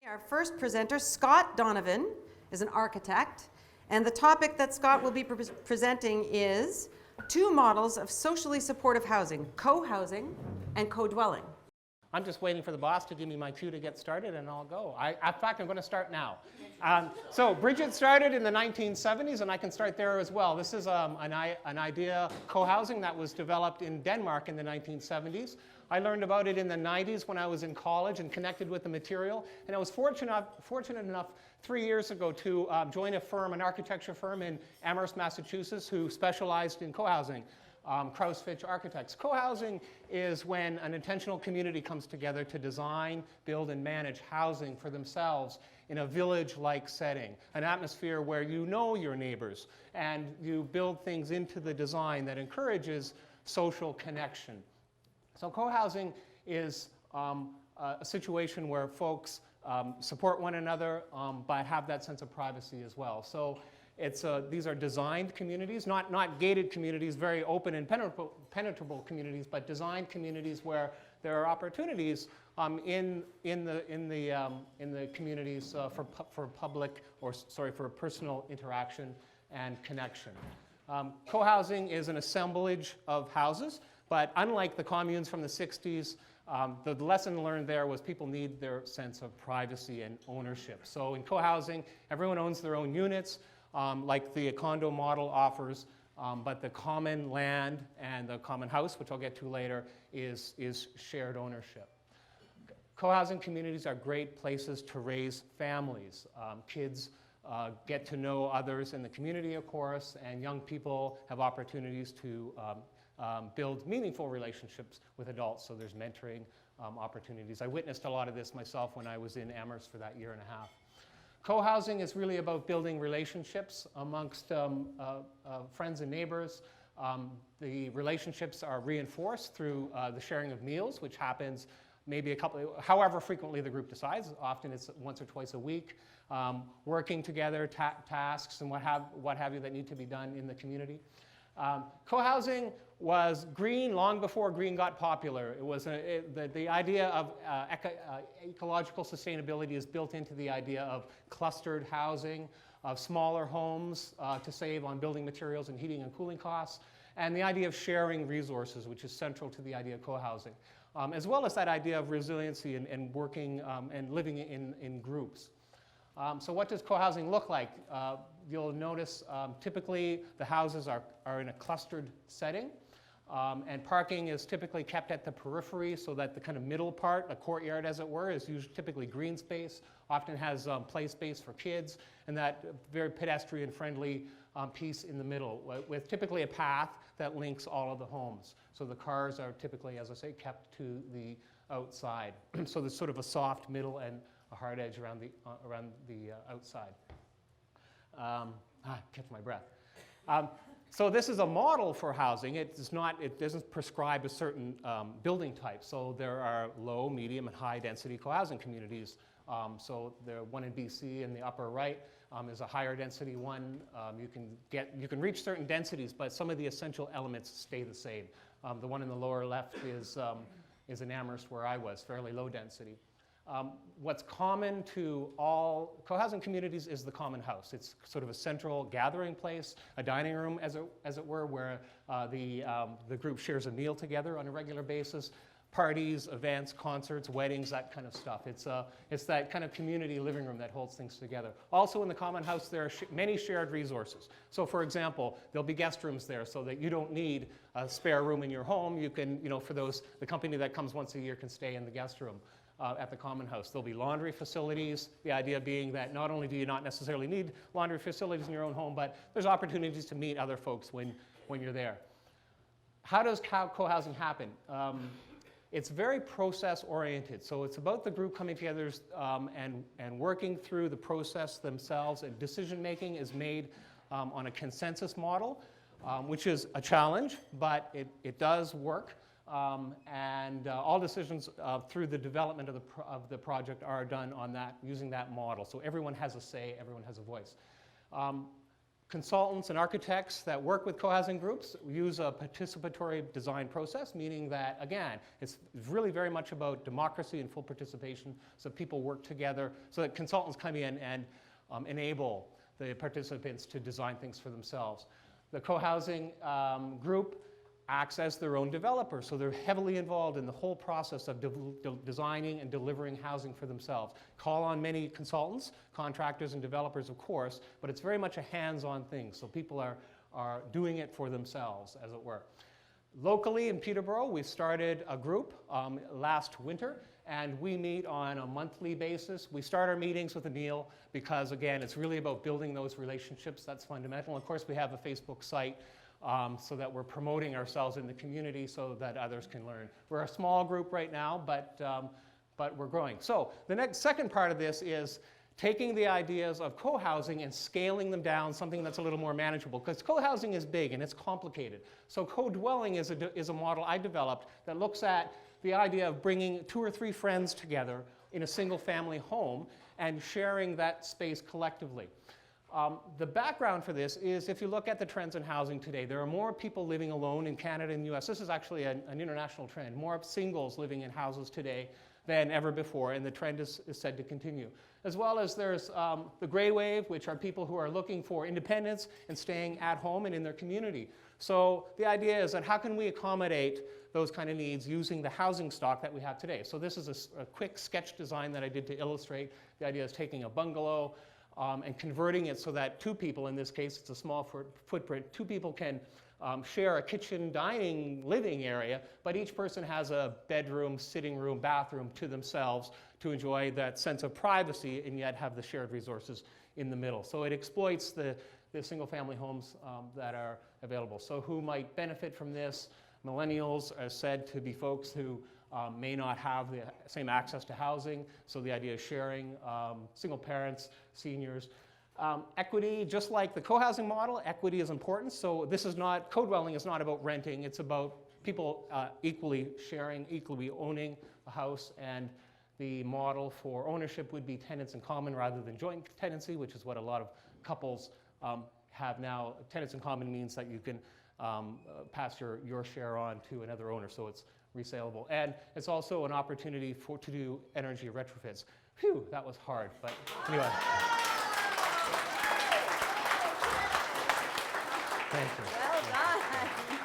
Our first presenter, Scott Donovan, is an architect, and the topic that Scott will be presenting is two models of socially supportive housing, co-housing and co-dwelling. I'm just waiting for the boss to give me my cue to get started, and I'll go. In fact, I'm going to start now. So Bridget started in the 1970s, and I can start there as well. This is an idea, co-housing, that was developed in Denmark in the 1970s. I learned about it in the 90s when I was in college and connected with the material. And I was fortunate enough 3 years ago to join a firm, an architecture firm in Amherst, Massachusetts, who specialized in co-housing. Kraus-Fitch Architects. Co-housing is when an intentional community comes together to design, build, and manage housing for themselves in a village-like setting, an atmosphere where you know your neighbors and you build things into the design that encourages social connection. So co-housing is a situation where folks support one another but have that sense of privacy as well. So these are designed communities, not gated communities, very open and penetrable communities, but designed communities where there are opportunities in the communities for personal interaction and connection. Co-housing is an assemblage of houses, but unlike the communes from the 60s, the lesson learned there was people need their sense of privacy and ownership. So in co-housing, everyone owns their own units, like the condo model offers, but the common land and the common house, which I'll get to later, is shared ownership. Co-housing communities are great places to raise families. Kids get to know others in the community, of course, and young people have opportunities to build meaningful relationships with adults, so there's mentoring opportunities. I witnessed a lot of this myself when I was in Amherst for that year and a half. Co-housing is really about building relationships amongst friends and neighbors. The relationships are reinforced through the sharing of meals, which happens maybe however frequently the group decides. Often it's once or twice a week. Working together, tasks and what have you that need to be done in the community. Co-housing was green long before green got popular. It was the idea of ecological sustainability is built into the idea of clustered housing, of smaller homes to save on building materials and heating and cooling costs, and the idea of sharing resources, which is central to the idea of co-housing, as well as that idea of resiliency and working and living in groups. So what does co-housing look like? You'll notice typically the houses are in a clustered setting, and parking is typically kept at the periphery so that the kind of middle part, a courtyard as it were, is usually typically green space, often has play space for kids, and that very pedestrian-friendly piece in the middle with typically a path that links all of the homes. So the cars are typically, as I say, kept to the outside. So there's sort of a soft middle and a hard edge around the outside. Catch my breath. So this is a model for housing. It doesn't prescribe a certain building type. So there are low, medium, and high density co-housing communities. So the one in BC in the upper right is a higher density one. You can reach certain densities, but some of the essential elements stay the same. The one in the lower left is in Amherst where I was, fairly low density. What's common to all co-housing communities is the common house. It's sort of a central gathering place, a dining room, as it were, where the group shares a meal together on a regular basis. Parties, events, concerts, weddings, that kind of stuff. It's that kind of community living room that holds things together. Also in the common house, there are many shared resources. So for example, there'll be guest rooms there so that you don't need a spare room in your home. You can, for the company that comes once a year can stay in the guest room. At the common house. There'll be laundry facilities, the idea being that not only do you not necessarily need laundry facilities in your own home, but there's opportunities to meet other folks when you're there. How does co-housing happen? It's very process-oriented. So it's about the group coming together and working through the process themselves, and decision-making is made on a consensus model, which is a challenge, but it does work. And all decisions through the development of the project are done on that, using that model. So everyone has a say, everyone has a voice. Consultants and architects that work with co-housing groups use a participatory design process, meaning that, again, it's really very much about democracy and full participation, so people work together, so that consultants come in and enable the participants to design things for themselves. The co-housing group acts as their own developer, so they're heavily involved in the whole process of designing and delivering housing for themselves. Call on many consultants, contractors and developers, of course, but it's very much a hands-on thing, so people are doing it for themselves, as it were. Locally in Peterborough, we started a group last winter, and we meet on a monthly basis. We start our meetings with a meal because, again, it's really about building those relationships. That's fundamental. Of course, we have a Facebook site so that we're promoting ourselves in the community so that others can learn. We're a small group right now, but we're growing. So the second part of this is taking the ideas of co-housing and scaling them down, something that's a little more manageable, because co-housing is big and it's complicated. So co-dwelling is a model I developed that looks at the idea of bringing 2 or 3 friends together in a single family home and sharing that space collectively. The background for this is, if you look at the trends in housing today, there are more people living alone in Canada and the US. This is actually an international trend. More singles living in houses today than ever before, and the trend is said to continue. As well as there's the gray wave, which are people who are looking for independence and staying at home and in their community. So the idea is that how can we accommodate those kind of needs using the housing stock that we have today? So this is a quick sketch design that I did to illustrate. The idea is taking a bungalow and converting it so that 2 people, in this case it's a small footprint, 2 people can share a kitchen, dining, living area, but each person has a bedroom, sitting room, bathroom to themselves to enjoy that sense of privacy and yet have the shared resources in the middle. So it exploits the single family homes that are available. So who might benefit from this? Millennials are said to be folks who may not have the same access to housing, so the idea of sharing, single parents, seniors. Equity, just like the co-housing model, equity is important. So this is not, co-dwelling is not about renting, it's about people equally sharing, equally owning a house, and the model for ownership would be tenants in common rather than joint tenancy, which is what a lot of couples have now. Tenants in common means that you can pass your share on to another owner, so it's resaleable. And it's also an opportunity to do energy retrofits. Phew, that was hard, but anyway. Thank you. Well done.